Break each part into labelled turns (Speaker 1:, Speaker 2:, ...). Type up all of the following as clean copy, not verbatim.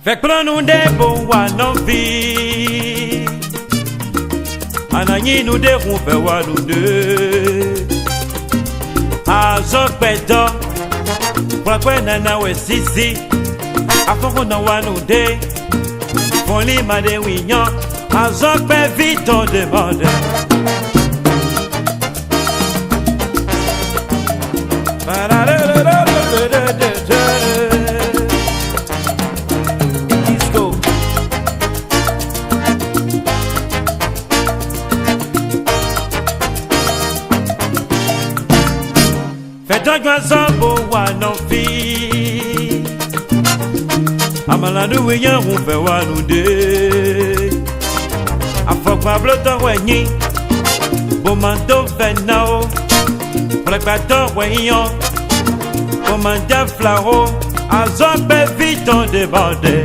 Speaker 1: Fek pranou de bon wanon vi Ananyi nou de roun fe wanou de Azok pedo Prakwe nana we sisi Afoko na wanou de Fon li ma de winyan Azok pe viton demande Fais-toi zambo wanon fi Amalanu weyan ou fe wanou de Afok pablo to wenyi Bomando venao Prepato weyan Bomanda flaro Azon be viton demande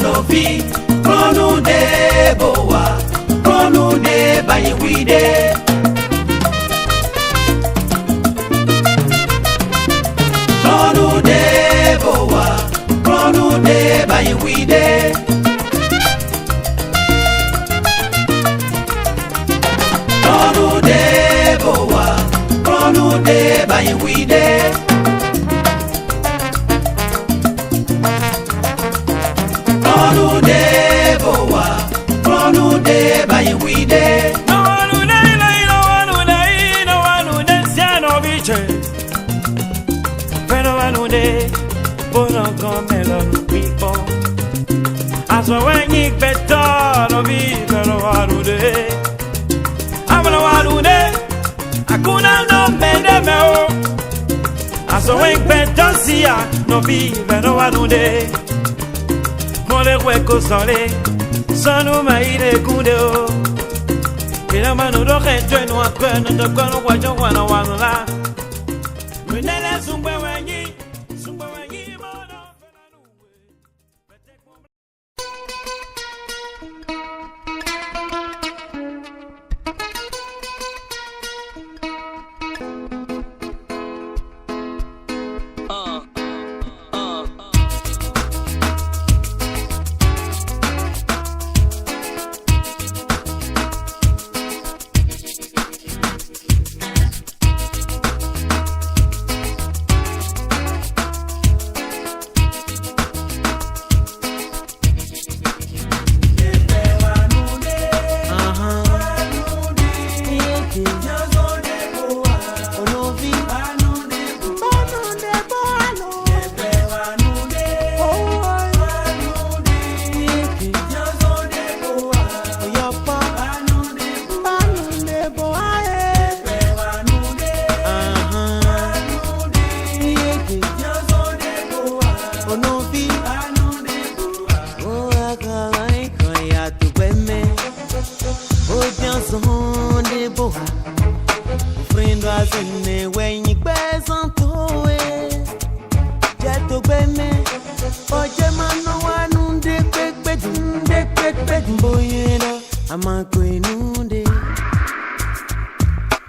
Speaker 2: No fi, konu de boa, konu de bayi wide. Konu de boa, konu de bayi wide. Konu de boa, konu de bayi wide. Konu de boa, konu de bayi wide.
Speaker 1: No wanu de siano biche Pero wanu de bono komelo nuipo Aswa wenyi beto no bi pero wanu de Amalo wanu de Akuna no mende meo Aswa wenyi beto siya no bi pero wanu de Mole hueco sole, sonu maire kundeo. Kila manu do khetwe no akweno do kono wajo wana wanula. Mwenele sungwe wenyi mono.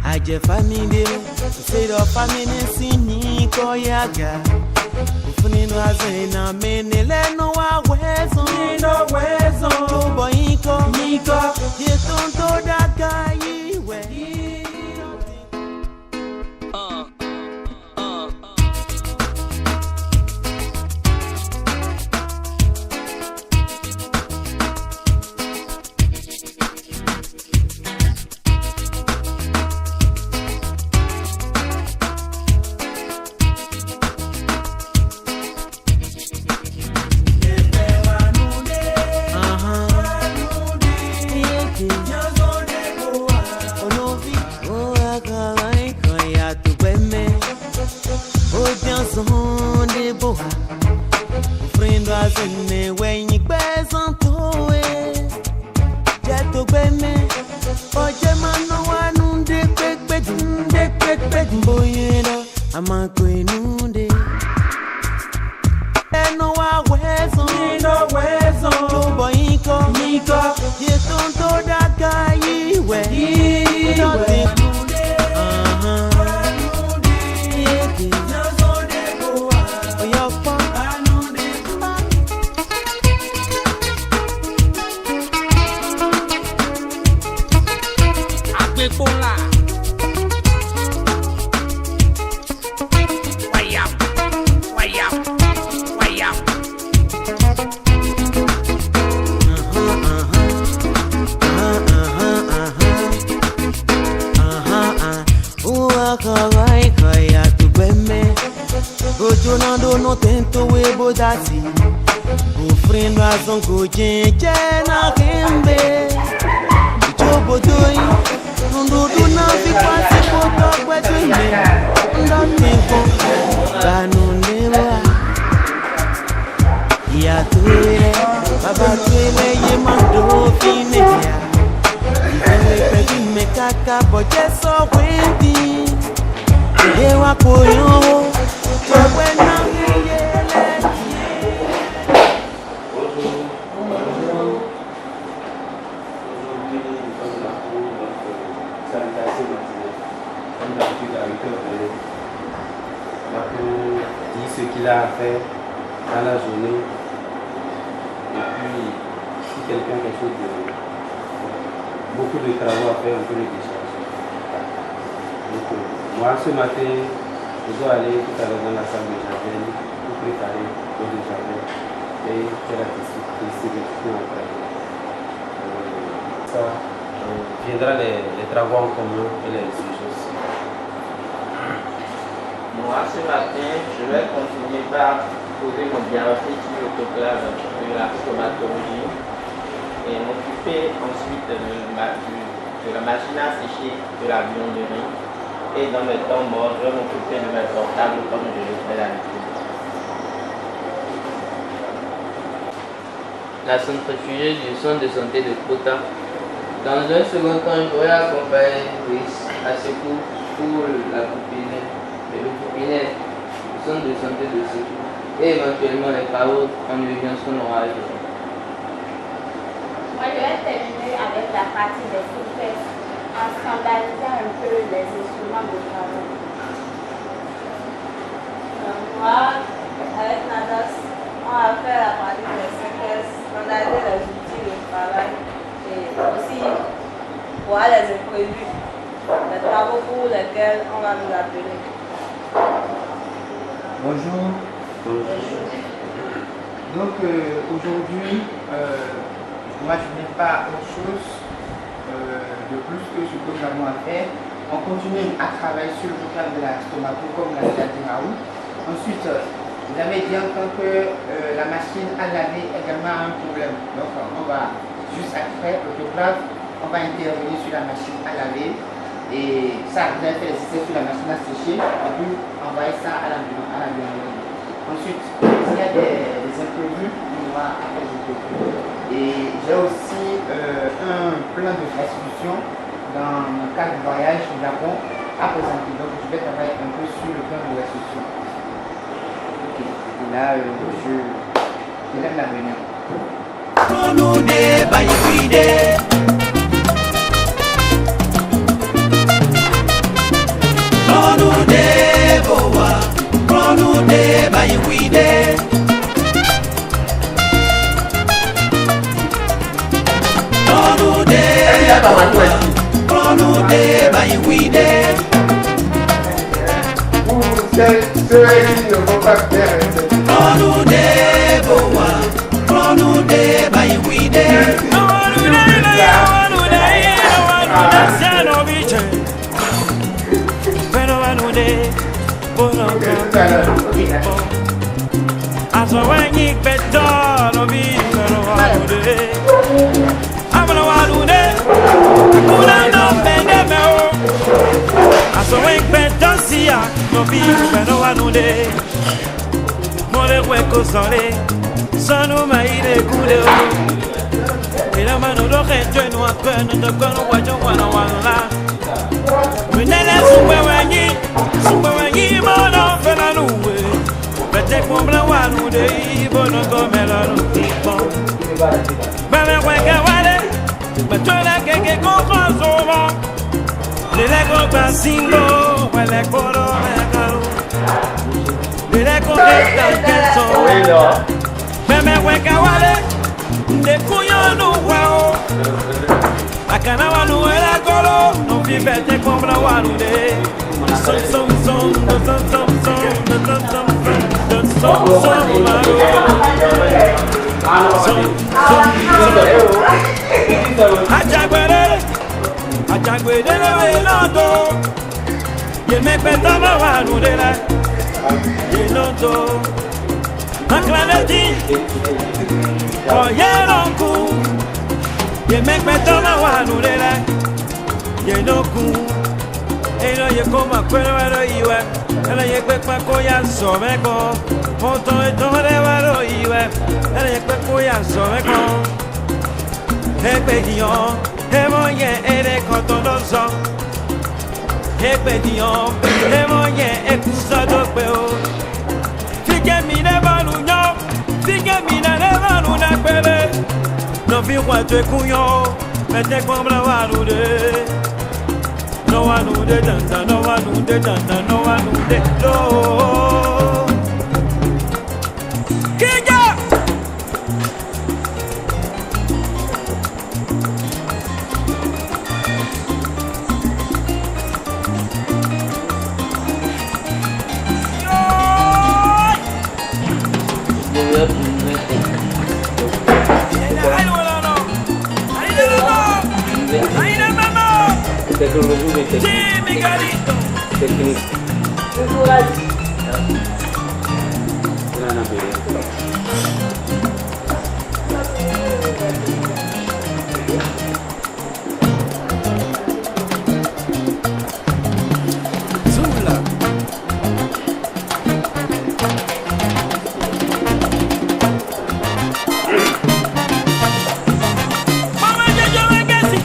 Speaker 2: Aje family, say the family sini koyaga. Ufuni no azena mene le no wa wezo, no wezo. Tubo iko, ye tonto daga iwe. Eno wa wezo, tubo iko, jobo dati ofrendo azongo jenje na kembe jobo doi nundudu na vikwasi poto kwetwime ndotinko banundewa ya tuile baba tuile ye mando fineya iwe pebi mekaka boje so wendi ewa koyo towe na yele.
Speaker 3: Ce qu'il a à faire dans la journée et puis si quelqu'un a quelque chose de beaucoup de travaux à faire, on peut le décharger. Donc moi ce matin je dois aller tout à l'heure dans la salle de jardin pour préparer l'eau de jardin et faire la distribution après. Ça viendra les travaux en commun et les choses.
Speaker 4: Moi, ce matin, je vais continuer par poser mon diagnostic sur l'autoclave de la stomatologie et m'occuper ensuite de la machine à sécher de la buanderie. Et dans mes temps morts, je vais m'occuper de mes portables comme je le fais d'habitude. La centrifugée du centre de santé de Kota. Dans un second temps, je vais accompagner à ses cours pour la pupille. Et le cabinet, le centre de santé de sécurité et éventuellement les travaux en urgence qu'on aura à faire.
Speaker 5: Moi, je vais terminer avec la partie des footfests en scandalisant un peu les instruments de travail. Moi, avec Nadas, on va faire la partie des footfests, scandaliser les outils de travail et aussi voir les imprévus, les travaux pour lesquels on va nous appeler.
Speaker 6: Bonjour. Donc aujourd'hui, moi je n'ai pas autre chose de plus que ce que nous avons à faire. On continue à travailler sur le vocal de la stomato comme l'a dit Raoul. Ensuite, vous avez dit encore que la machine à laver également a un problème. Donc on va juste après l'autoclave, on va intervenir sur la machine à laver. Et ça, vous avez fait les essais sur la machine à sécher, et puis envoyer ça à la buanderie. Ensuite, s'il y a des imprévus, on va ajouter. Et j'ai aussi un plan de restitution dans le cadre du voyage au Japon à présenter. Donc, je vais travailler un peu sur le plan de restitution. Ok. Et là, je lève la venue.
Speaker 1: le dit. Oh, yeah, non, cool. You make me turn around, no, they like. You know, cool. Et là, you come up, where you at? And you quick, my coya, so me go. Monto et ton rêve, you at. And you quick, coya, so me go. Hey, pédion, hey, mon yen, et les cantons d'ensemble. Hey, pédion, hey, mon yen, et coussa d'opéo. Fique mi ne balugno, fique mi ne baluna pele. No vi quanto cunho, mete como la valude. No one de tanta, no one de tanta, no one de lo. Kija.
Speaker 3: Tecnologie,
Speaker 1: Sí, Miguelito.
Speaker 3: technique.
Speaker 1: Zula. Mama, yo me quedé.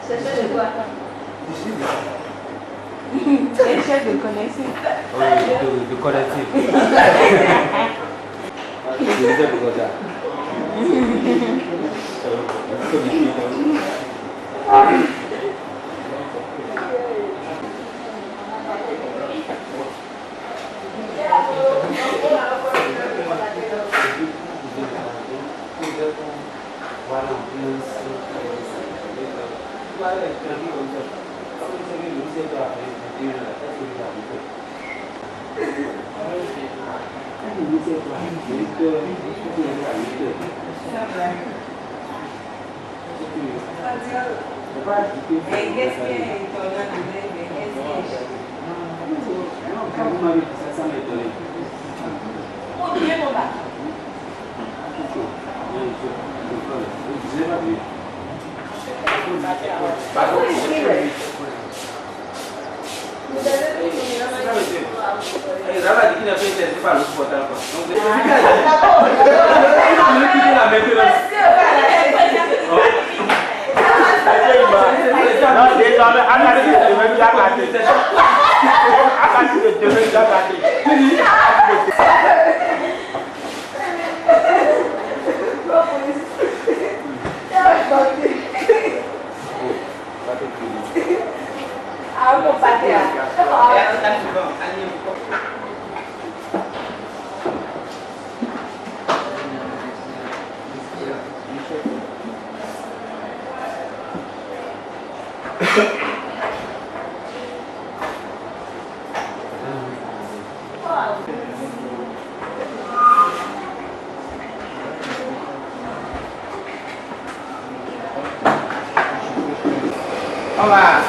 Speaker 5: Chercher de quoi? Chercher de collectif.
Speaker 3: Oui, de collectif. Je disais pour ça.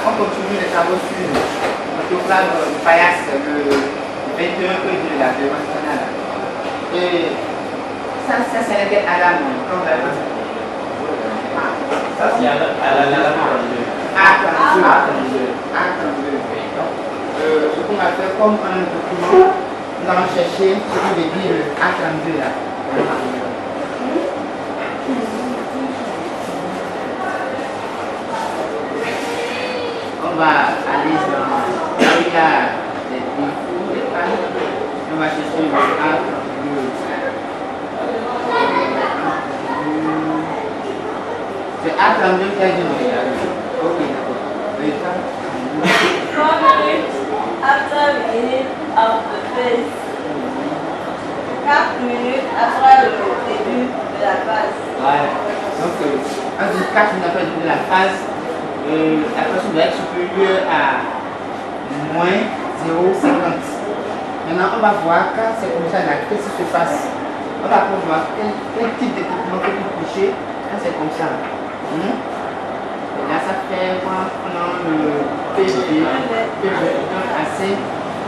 Speaker 6: On continue les travaux sur l'autoclave de Paillasse le 21 février là, devant le canal. Et ça c'est un à la main, comme la main.
Speaker 4: Ça, c'est à la
Speaker 6: A32. Ce qu'on va faire comme un document, nous allons chercher ce qui veut dire le A32 là. On va aller dans là où il y a des défauts, des pages. On va chercher le A32. C'est A32 qui a dit non. Ok, d'accord.
Speaker 5: 4 minutes after the beginning of the phase. 4 minutes après le début de la phase.
Speaker 6: Ouais. Donc, on dit 4 minutes après le début de la phase, la pression doit être supérieure à moins 0,50. Maintenant, on va voir quand c'est comme ça, là, qu'est-ce qui se passe. On va voir quel type d'équipement peut toucher quand c'est comme ça. Et là, ça fait quoi? On a le PV1 à 5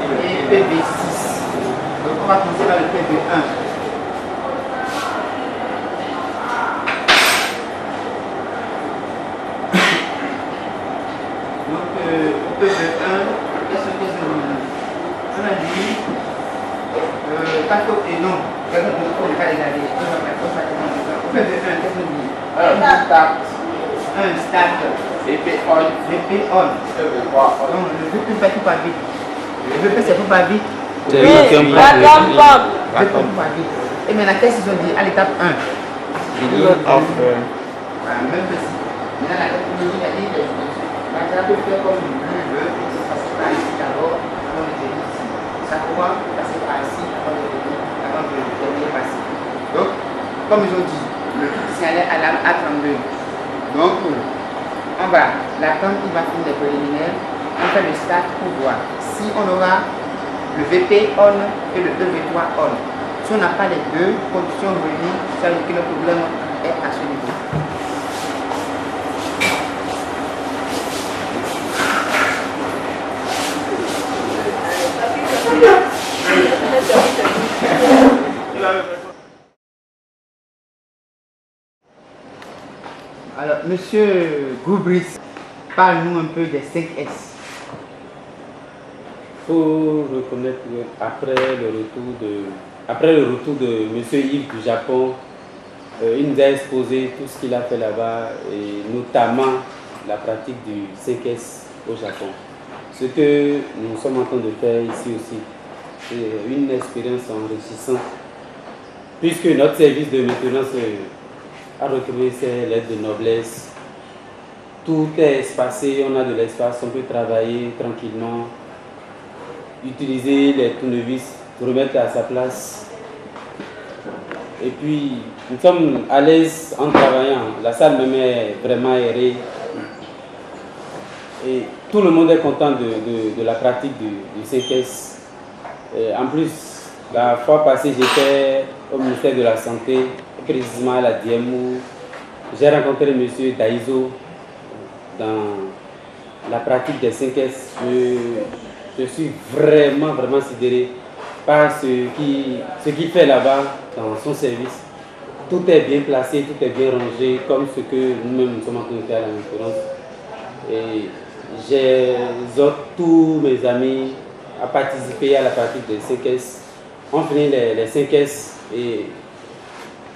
Speaker 6: et PV6. Donc, on va commencer par le PV1. Donc, PV1, qu'est-ce que c'est? On a dit, et non, quelqu'un ne peut pas les aller. PV1, qu'est-ce qu'on dit? Un start. VP on. Donc, le VP ne va pas vite. Le VP, c'est pas vite.
Speaker 5: Oui, vacuum pump.
Speaker 6: Pas vite. Et maintenant, qu'est-ce qu'ils ont dit à l'étape 1?
Speaker 4: Beginning of
Speaker 6: Même ceci. Maintenant, la technologie a dit que maintenant, on peut faire comme il veut. C'est passer par ici d'abord, avant de venir ici. Ça pourra passer par ici avant de terminer par ici. Donc, comme ils ont dit, le signal à l'alarme A32. Donc, en bas, la camp il va finir les préliminaires. On fait le start pour voir si on aura le VP on et le EV3 on. Si on n'a pas les deux conditions réunies, ça veut dire que le problème est à ce niveau. Alors, monsieur Goubris, parle-nous un peu des 5S.
Speaker 3: Il faut reconnaître qu'après le retour de M. Yves du Japon, il nous a exposé tout ce qu'il a fait là-bas, et notamment la pratique du 5S au Japon. Ce que nous sommes en train de faire ici aussi, c'est une expérience enrichissante, puisque notre service de maintenance a retrouvé ses lettres de noblesse. Tout est espacé, on a de l'espace, on peut travailler tranquillement, utiliser les tournevis, remettre à sa place. Et puis, nous sommes à l'aise en travaillant. La salle même est vraiment aérée. Et tout le monde est content de la pratique du 5S. Et en plus, la fois passée, j'étais au ministère de la Santé, précisément à la DMO. J'ai rencontré M. Daizo dans la pratique des 5S. Je suis vraiment sidéré par ce qu'il fait là-bas dans son service. Tout est bien placé, tout est bien rangé, comme ce que nous-mêmes nous sommes en train de faire à la conférence. Et j'exhorte tous mes amis à participer à la pratique des 5S. On finit les 5S et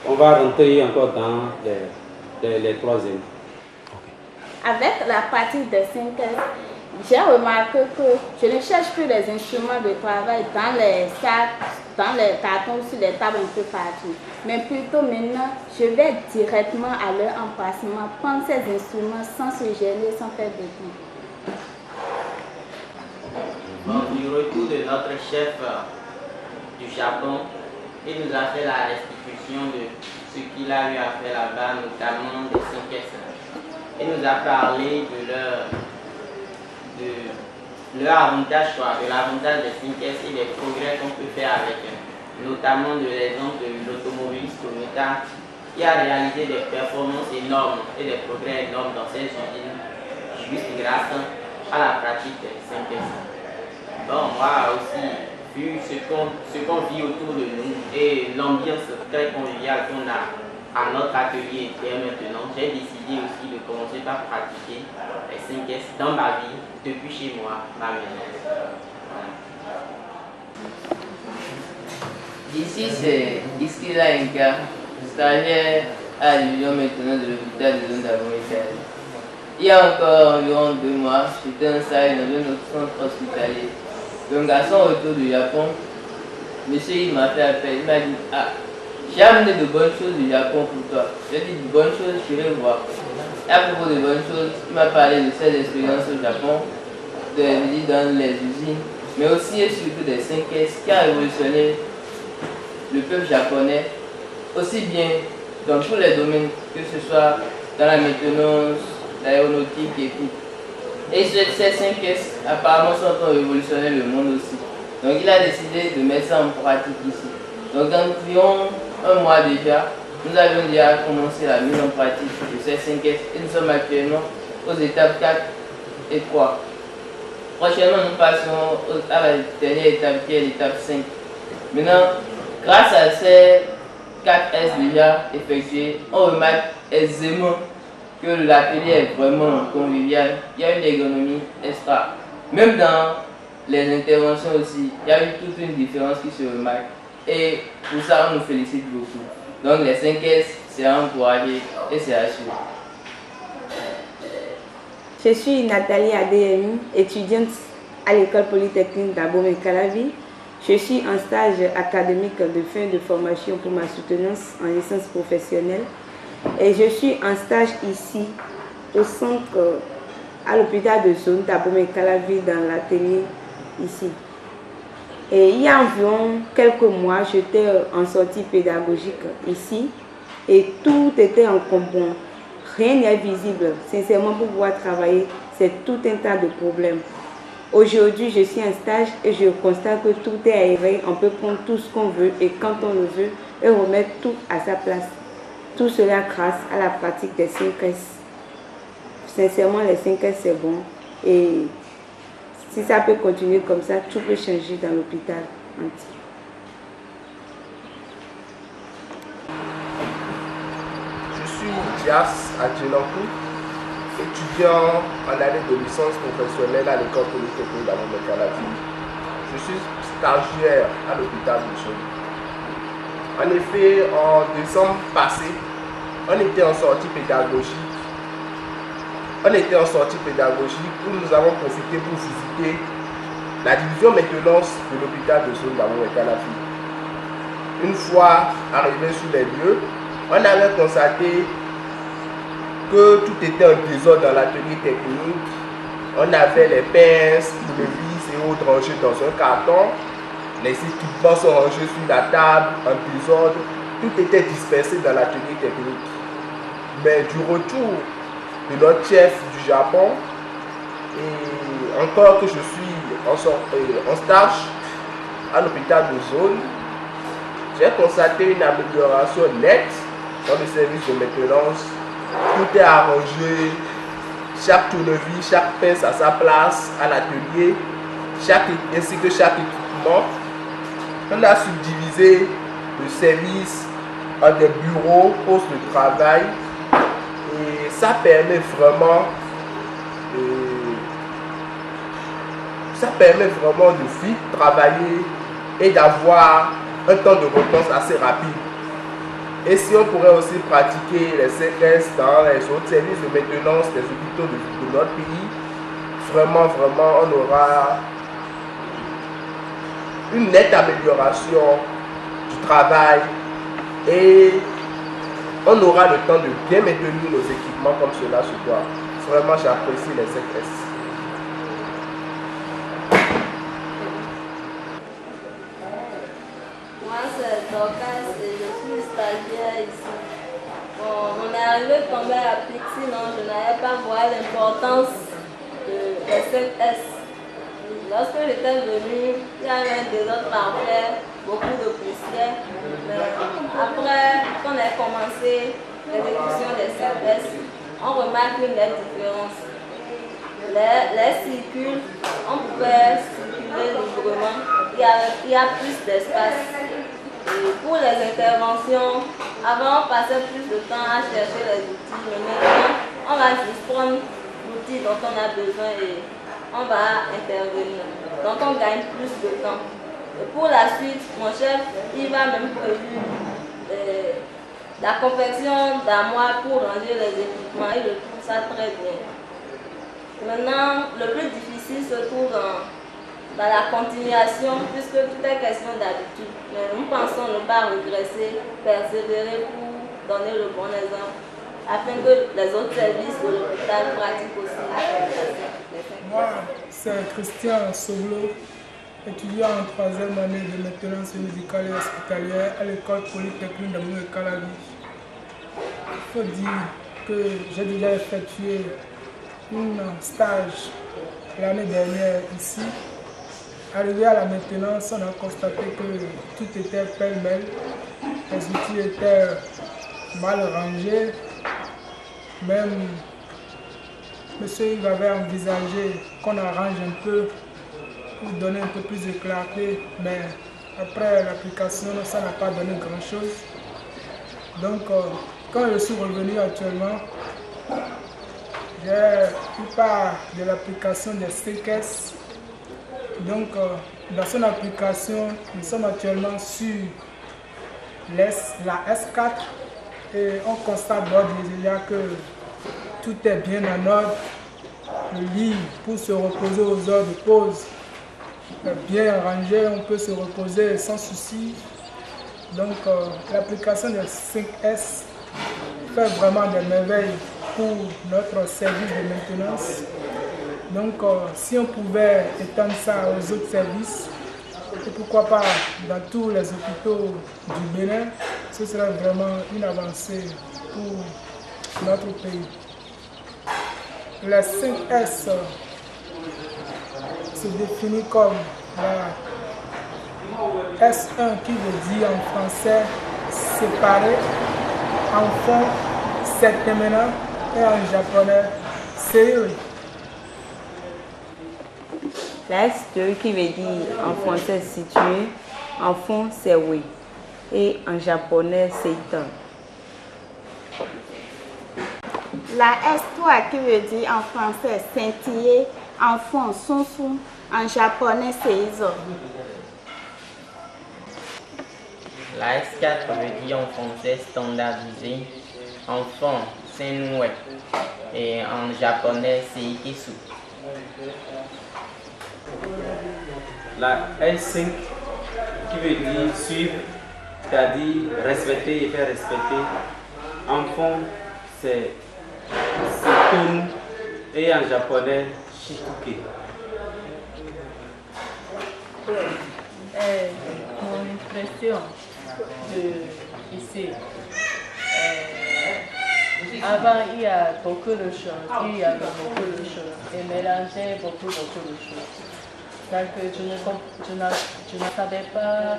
Speaker 3: on va rentrer encore dans les troisièmes.
Speaker 7: Avec la pratique des 5S, j'ai remarqué que je ne cherche plus les instruments de travail dans les sacs, dans les cartons, sur les tables un peu partout. Mais plutôt maintenant, je vais directement à leur emplacement, prendre ces instruments sans se gêner, sans faire de bruit.
Speaker 4: Bon, du retour de notre chef du Japon, il nous a fait la restitution de ce qu'il a eu à faire là-bas, notamment des 5S. Il nous a parlé de leur avantage, de l'avantage des 5S et des progrès qu'on peut faire avec eux. Notamment de l'exemple de l'automobiliste Toyota qui a réalisé des performances énormes et des progrès énormes dans ses usines, juste grâce à la pratique des 5S. Bon, moi aussi, vu ce qu'on vit autour de nous et l'ambiance très conviviale qu'on a à notre atelier et maintenant, j'ai décidé aussi de commencer par pratiquer les 5S dans ma vie, depuis chez moi, ma maison. Voilà.
Speaker 8: Ici, c'est Iskila Inka, stagiaire à la division maintenant de l'hôpital de zone d'Abomey. Il y a encore environ 2 mois, j'étais en stage dans un autre centre hospitalier. Un garçon retour du Japon, monsieur, il m'a fait appel, il m'a dit, ah, j'ai amené de bonnes choses du Japon pour toi. J'ai dit de bonnes choses, je vais voir. Et à propos de bonnes choses, il m'a parlé de ses expériences au Japon, de visites dans les usines, mais aussi et surtout des 5S qui a révolutionné le peuple japonais, aussi bien dans tous les domaines, que ce soit dans la maintenance, l'aéronautique et tout. Et ces 5S apparemment sont en révolutionner le monde aussi. Donc il a décidé de mettre ça en pratique ici. Donc dans environ 1 mois déjà, nous avions déjà commencé la mise en pratique de ces 5S et nous sommes actuellement aux étapes 4 et 3. Prochainement, nous passons à la dernière étape qui est l'étape 5. Maintenant, grâce à ces 4S déjà effectués, on remarque aisément que l'atelier est vraiment convivial. Il y a une ergonomie extra. Même dans les interventions aussi, il y a eu toute une différence qui se remarque. Et pour ça, on nous félicite beaucoup. Donc les 5S, c'est à encourager et c'est à suivre.
Speaker 9: Je suis Nathalie Adéhemi, étudiante à l'école polytechnique d'Abomey-Calavi. Je suis en stage académique de fin de formation pour ma soutenance en licence professionnelle. Et je suis en stage ici, au centre, à l'hôpital de zone d'Abomey-Calavi, dans l'atelier ici. Et il y a environ quelques mois, j'étais en sortie pédagogique ici et tout était en encombrant. Rien n'est visible. Sincèrement, pour pouvoir travailler, c'est tout un tas de problèmes. Aujourd'hui, je suis en stage et je constate que tout est aéré. On peut prendre tout ce qu'on veut et quand on le veut et remettre tout à sa place. Tout cela grâce à la pratique des 5S. Sincèrement, les 5S, c'est bon. Et si ça peut continuer comme ça, tout peut changer dans l'hôpital entier.
Speaker 10: Je suis Dias Adjenankou, étudiant en année de licence professionnelle à l'école polytechnique d'Abomey-Calavi. Je suis stagiaire à l'hôpital de Zone. En effet, en décembre passé, on était en sortie pédagogique. Où nous avons profité pour visiter la division maintenance de l'hôpital de Zone d'Abomey-Calavi. Une fois arrivé sur les lieux, on avait constaté que tout était en désordre dans l'atelier technique. On avait les pinces, les vis et autres rangés dans un carton. Les équipements sont rangés sur la table, en désordre. Tout était dispersé dans l'atelier technique. Mais du retour de notre chef du Japon, et encore que je suis en stage à l'hôpital de Zone, j'ai constaté une amélioration nette dans le service de maintenance. Tout est arrangé, chaque tournevis, chaque pince à sa place à l'atelier, ainsi que chaque équipement. On a subdivisé le service en des bureaux, postes de travail, et ça permet vraiment de vite travailler et d'avoir un temps de réponse assez rapide. Et si on pourrait aussi pratiquer les 5S dans les autres services de maintenance des hôpitaux de notre pays, vraiment, on aura une nette amélioration du travail et on aura le temps de bien maintenir nos équipements comme cela se doit. Vraiment, j'apprécie les 5S.
Speaker 5: Moi, c'est Dorcas et je suis stagiaire ici. Bon, on est arrivé tombé à pic, sinon je n'avais pas voir l'importance des 5S. Lorsque j'étais venue, il y avait un désordre parfait, beaucoup de poussière. Mais après, quand on a commencé l'exécution des 5S, on remarque une nette différence. Les circuits, on pouvait circuler librement, il y a plus d'espace. Et pour les interventions, avant on passait plus de temps à chercher les outils, mais maintenant on va juste prendre l'outil dont on a besoin et on va intervenir. Donc on gagne plus de temps. Et pour la suite, mon chef, il va même prévu la confection d'armoires pour ranger les équipements. Il trouve ça très bien. Maintenant, le plus difficile se trouve dans la continuation, puisque tout est question d'habitude. Mais nous pensons ne pas régresser, persévérer pour donner le bon exemple, afin que les autres services de l'hôpital pratiquent aussi la communication.
Speaker 11: Moi, c'est Christian Soglo, étudiant en 3e année de maintenance médicale et hospitalière à l'école polytechnique de Calavi. Il faut dire que j'ai déjà effectué un stage l'année dernière ici. Arrivé à la maintenance, on a constaté que tout était pêle-mêle, les outils étaient mal rangés. Même monsieur Yves avait envisagé qu'on arrange un peu pour donner un peu plus de clarté, mais après l'application, ça n'a pas donné grand-chose. Donc, quand je suis revenu actuellement, j'ai eu part de l'application des CKS. Donc, dans son application, nous sommes actuellement sur la S4 et on constate d'ordre déjà que tout est bien en ordre. Le lit pour se reposer aux heures de pause est bien rangé, on peut se reposer sans souci. Donc, l'application des 5S fait vraiment des merveilles pour notre service de maintenance. Donc, si on pouvait étendre ça aux autres services, et pourquoi pas dans tous les hôpitaux du Bénin, ce serait vraiment une avancée pour notre pays. Les 5S se définit comme la S1 qui veut dire en français séparé, en fond septemena et en japonais seiri.
Speaker 9: La S2 qui veut dire en français situé, en fond c'est oui et en japonais c'est itan.
Speaker 7: La S3 qui veut dire en français scintiller, en fond sunsun, en japonais c'est iso.
Speaker 4: La S4 veut dire en français standardisé, en fond senwei et en japonais c'est ikisu.
Speaker 3: La S5 qui veut dire suivre, c'est-à-dire respecter et faire respecter. En fond, c'est Sekun et en japonais Shituke.
Speaker 12: Mon impression ici, avant il y a beaucoup de choses, il y avait beaucoup de choses et mélangé beaucoup de choses. Donc je ne savais pas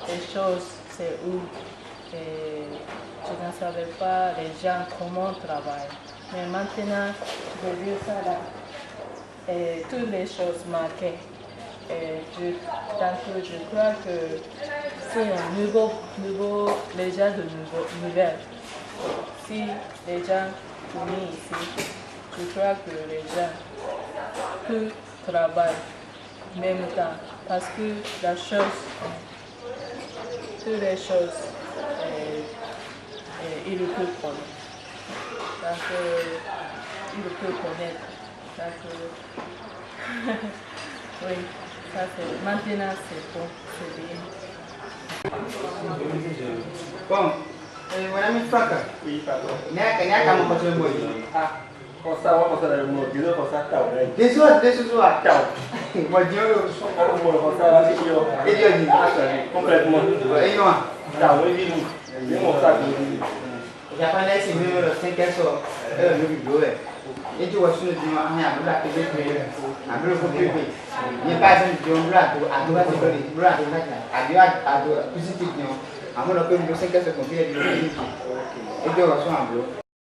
Speaker 12: les choses, c'est où, et je ne savais pas les gens comment travaillent. Mais maintenant, je vais dire ça là, et toutes les choses marquées. Et donc je crois que c'est un nouveau, les gens de nouveau, si les gens venus ici, je crois que les gens peuvent travailler en même temps parce que la chose, toutes les choses, ils le peuvent connaître. Donc, ils le peuvent connaître. Donc, oui, ça c'est, maintenant c'est bon, c'est bien.
Speaker 6: Bon, voilà mes frères. Oui, pardon. N'a qu'à mon côté, moi. Ah, comme ça, on va passer dans le monde. Dis-le comme ça, t'as oublié. Désolé, t'as. Moi, Dieu, je suis pas le monde. Comme ça, c'est Dieu. Et Dieu dit. Complètement. Et non. T'as oublié, nous. Dis-moi ça. Japonais, c'est mieux le 5 heures. Le vidéo. Et tu vois, sur le dimanche, il y a un peu de télé. Un peu de côté. Il n'y a pas de dimanche, à droite, à droite, positif. À mon appel, le 5 heures, c'est compliqué. Et tu vois, sur un bloc.